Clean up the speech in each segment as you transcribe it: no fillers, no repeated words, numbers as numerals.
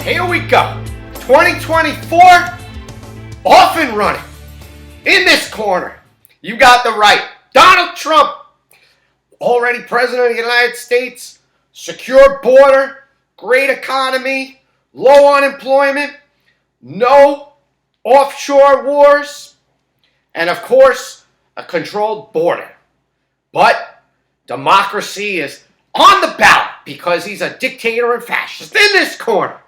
Here we go. 2024, off and running. In this corner, you got the right. Donald Trump, already president of the United States, secure border, great economy, low unemployment, no offshore wars, and of course, a controlled border. But democracy is on the ballot because he's a dictator and fascist. In this corner,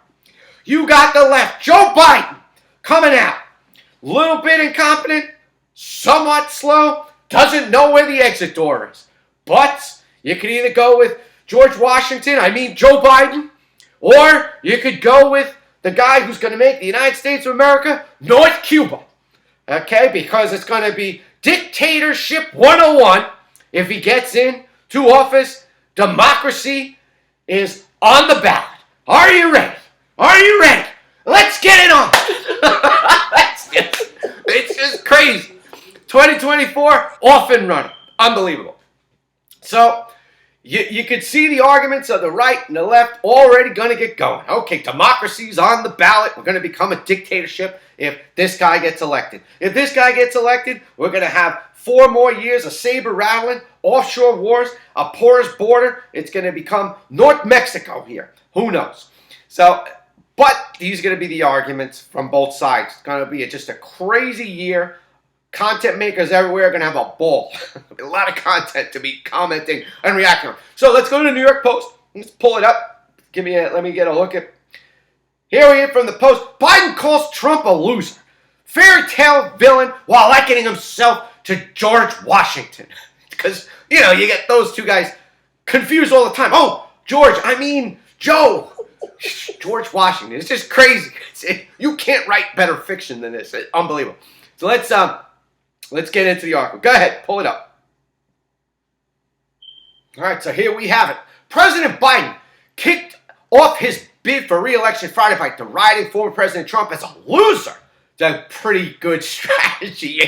you got the left. Joe Biden coming out. Little bit incompetent, somewhat slow, doesn't know where the exit door is. But you could either go with Joe Biden, or you could go with the guy who's going to make the United States of America North Cuba. Okay, because it's going to be dictatorship 101 if he gets into office. Democracy is on the ballot. Are you ready? Are you ready? Let's get it on. It's just crazy. 2024, off and running. Unbelievable. So, you could see the arguments of the right and the left already going to get going. Okay, democracy's on the ballot. We're going to become a dictatorship if this guy gets elected. If this guy gets elected, we're going to have 4 more years of saber rattling, offshore wars, a porous border. It's going to become North Mexico here. Who knows? So, but these are going to be the arguments from both sides. It's going to be just a crazy year. Content makers everywhere are going to have a ball. A lot of content to be commenting and reacting on. So let's go to the New York Post. Let's pull it up. Let me get a look at. Here we are from the Post. Biden calls Trump a loser. Fairy tale villain while likening himself to George Washington. Because, you get those two guys confused all the time. Oh, George, I mean Joe. George Washington. It's just crazy. You can't write better fiction than this. It's unbelievable. So let's get into the article. Go ahead, pull it up. All right, so here we have it. President Biden kicked off his bid for re-election Friday by deriding former President Trump as a loser. It's a pretty good strategy.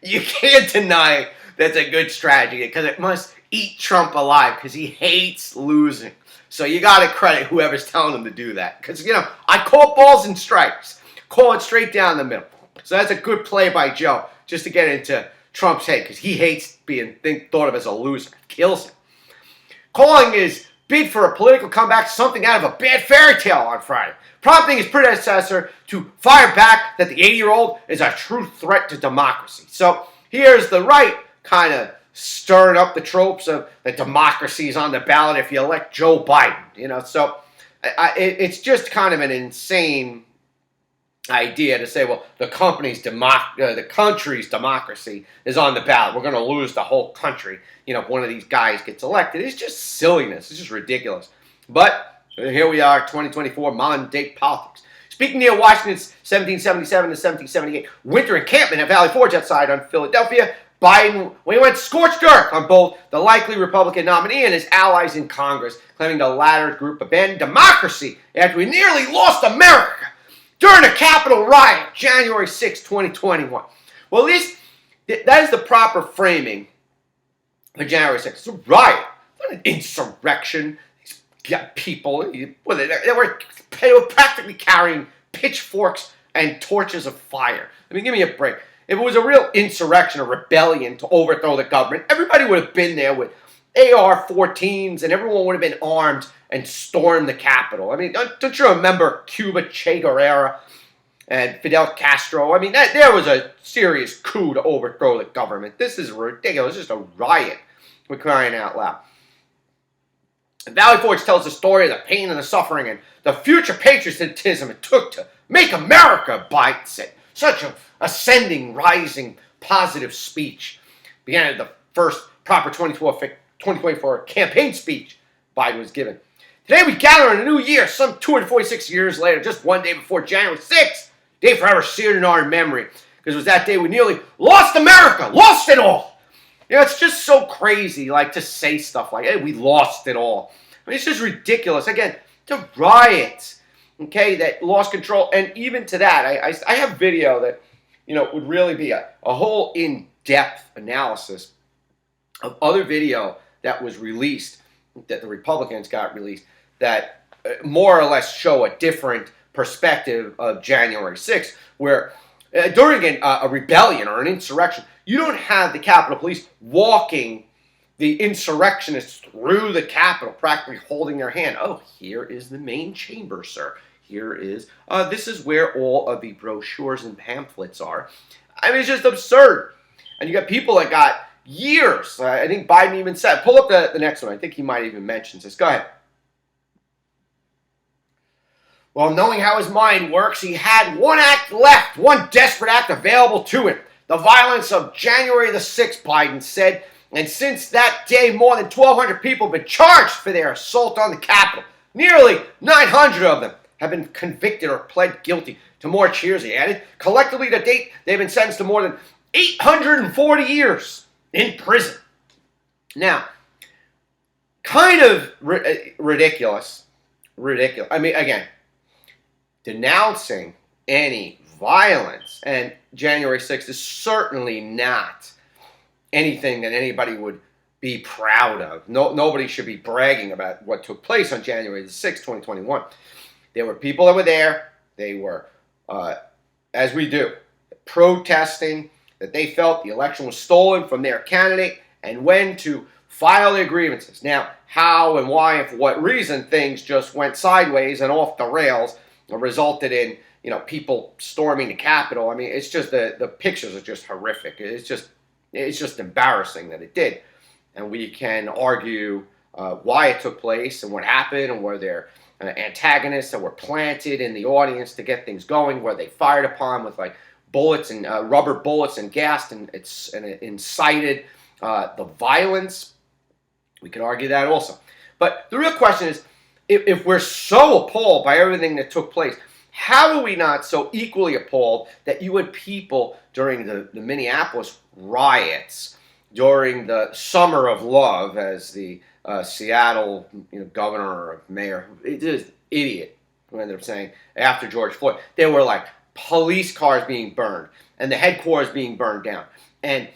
You can't deny that's a good strategy because it must eat Trump alive because he hates losing. So you got to credit whoever's telling him to do that. Because, I call balls and strikes. Call it straight down the middle. So that's a good play by Joe, just to get into Trump's head, because he hates being thought of as a loser. It kills him. Calling his bid for a political comeback something out of a bad fairy tale on Friday, prompting his predecessor to fire back that the 80-year-old is a true threat to democracy. So here's the right kind of stirring up the tropes of the democracy is on the ballot if you elect Joe Biden. So it's just kind of an insane idea to say, well, the country's democracy is on the ballot. We're going to lose the whole country. If one of these guys gets elected. It's just silliness. It's just ridiculous. But here we are, 2024, modern day politics. Speaking near Washington's 1777 to 1778 winter encampment at Valley Forge outside on Philadelphia, Biden, when he went scorched earth on both the likely Republican nominee and his allies in Congress, claiming the latter group abandoned democracy after we nearly lost America during a Capitol riot, January 6, 2021. Well, at least that is the proper framing for January 6th. It's a riot, not an insurrection. These people, they were practically carrying pitchforks and torches of fire. Give me a break. If it was a real insurrection, a rebellion to overthrow the government, everybody would have been there with AR-14s and everyone would have been armed and stormed the Capitol. Don't you remember Cuba, Che Guevara, and Fidel Castro? There was a serious coup to overthrow the government. This is ridiculous. It's just a riot. We're crying out loud. And Valley Forge tells the story of the pain and the suffering and the future patriotism it took to make America, Biden said. Such an ascending, rising, positive speech. Began the first proper 2024 campaign speech Biden was given. Today we gather in a new year, some 246 years later, just one day before January 6th, day forever seared in our memory. Because it was that day we nearly lost America, lost it all. It's just so crazy, to say stuff like, hey, we lost it all. It's just ridiculous. Again, the riots, that lost control. And even to that, I have video that, would really be a whole in-depth analysis of other video that was released, that the Republicans got released, that more or less show a different perspective of January 6th, where during a rebellion or an insurrection, you don't have the Capitol Police walking the insurrectionists through the Capitol, practically holding their hand. Oh, here is the main chamber, sir. Here is, this is where all of the brochures and pamphlets are. I mean, it's just absurd. And you got people that got years. I think Biden even said, pull up the next one. I think he might even mention this. Go ahead. Well, knowing how his mind works, he had one act left, one desperate act available to him. The violence of January the 6th, Biden said. And since that day, more than 1,200 people have been charged for their assault on the Capitol. Nearly 900 of them have been convicted or pled guilty to more cheers, he added. Collectively, to date, they've been sentenced to more than 840 years in prison. Now, kind of ridiculous. Ridiculous. I mean, again, denouncing any violence, and January 6th is certainly not anything that anybody would be proud of. Nobody should be bragging about what took place on January the 6th, 2021. There were people that were there. They were, as we do, protesting that they felt the election was stolen from their candidate and when to file their grievances. Now, how and why and for what reason things just went sideways and off the rails resulted in, people storming the Capitol. I mean, it's just the pictures are just horrific. It's just embarrassing that it did. And we can argue why it took place and what happened, and were there antagonists that were planted in the audience to get things going, where they fired upon with like bullets and rubber bullets and gas, and it incited the violence. We could argue that also. But the real question is, if we're so appalled by everything that took place, how are we not so equally appalled that you had people during the Minneapolis riots, during the Summer of Love, as the Seattle governor or mayor, it is idiot, who ended up saying after George Floyd, there were like police cars being burned and the headquarters being burned down and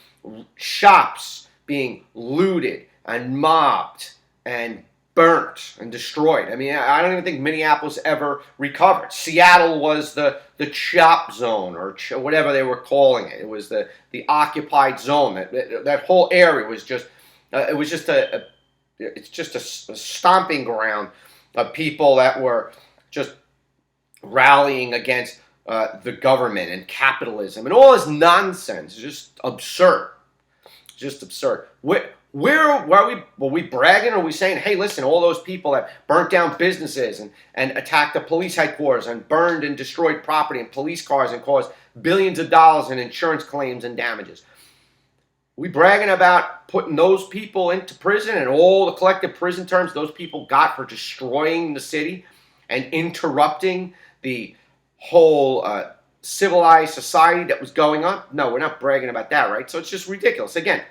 shops being looted and mobbed and burnt and destroyed. I mean, I don't even think Minneapolis ever recovered. Seattle was the chop zone, or whatever they were calling it. It was the occupied zone. That whole area was just it's just a stomping ground of people that were just rallying against the government and capitalism and all this nonsense. It's just absurd. Just absurd. Were we bragging, or are we saying, hey, listen, all those people that burnt down businesses and attacked the police headquarters and burned and destroyed property and police cars and caused billions of dollars in insurance claims and damages? We bragging about putting those people into prison and all the collective prison terms those people got for destroying the city and interrupting the whole civilized society that was going on? No, we're not bragging about that, right? So it's just ridiculous. Again,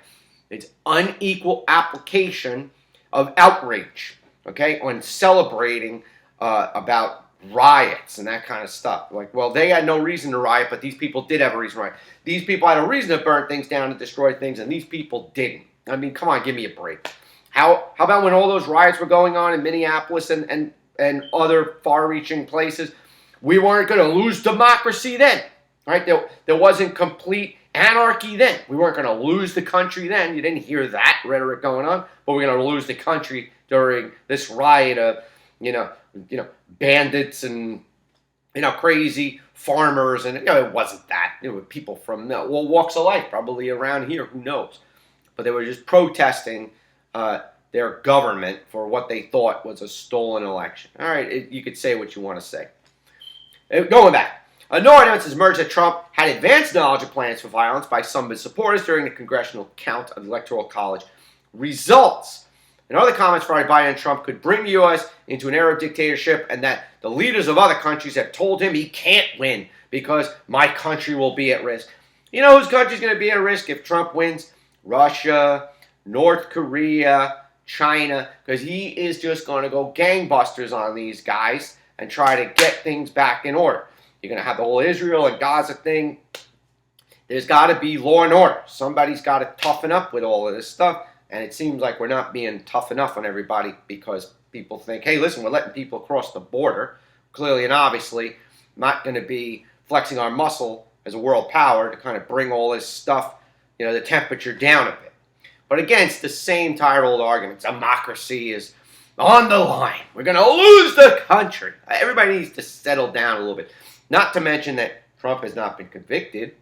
it's unequal application of outrage, okay, on celebrating about riots and that kind of stuff. Like, well, they had no reason to riot, but these people did have a reason to riot. These people had a reason to burn things down and destroy things, and these people didn't. I mean, come on, give me a break. How about when all those riots were going on in Minneapolis and other far-reaching places? We weren't going to lose democracy then, right? There wasn't complete anarchy then. We weren't going to lose the country then. You didn't hear that rhetoric going on, but we're going to lose the country during this riot of, bandits and, crazy farmers. And, it wasn't that. It was people from all walks of life, probably around here. Who knows? But they were just protesting their government for what they thought was a stolen election. All right, you could say what you want to say. Going back. No evidence has emerged that Trump had advanced knowledge of plans for violence by some of his supporters during the congressional count of the Electoral College results. And other comments by Biden and Trump could bring the U.S. into an era of dictatorship, and that the leaders of other countries have told him he can't win because my country will be at risk. You know whose country's going to be at risk if Trump wins? Russia, North Korea, China, because he is just going to go gangbusters on these guys and try to get things back in order. You're going to have the whole Israel and Gaza thing. There's got to be law and order. Somebody's got to toughen up with all of this stuff. And it seems like we're not being tough enough on everybody because people think, hey, listen, we're letting people cross the border. Clearly and obviously, not going to be flexing our muscle as a world power to kind of bring all this stuff, the temperature down a bit. But again, it's the same tired old argument. Democracy is on the line. We're going to lose the country. Everybody needs to settle down a little bit. Not to mention that Trump has not been convicted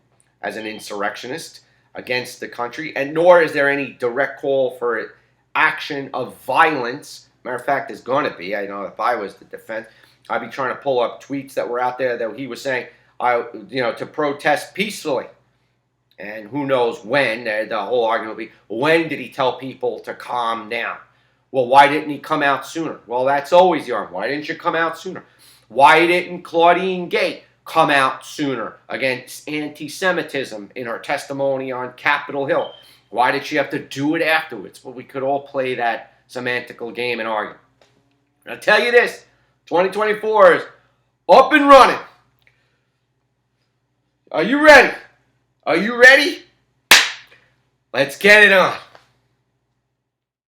as an insurrectionist against the country, and nor is there any direct call for action of violence. Matter of fact, there's going to be. I know if I was the defense, I'd be trying to pull up tweets that were out there that he was saying, to protest peacefully. And who knows when. The whole argument will be, when did he tell people to calm down? Well, why didn't he come out sooner? Well, that's always the argument. Why didn't you come out sooner? Why didn't Claudine Gay come out sooner against anti-Semitism in her testimony on Capitol Hill? Why did she have to do it afterwards? Well, we could all play that semantical game and argue. I'll tell you this, 2024 is up and running. Are you ready? Are you ready? Let's get it on.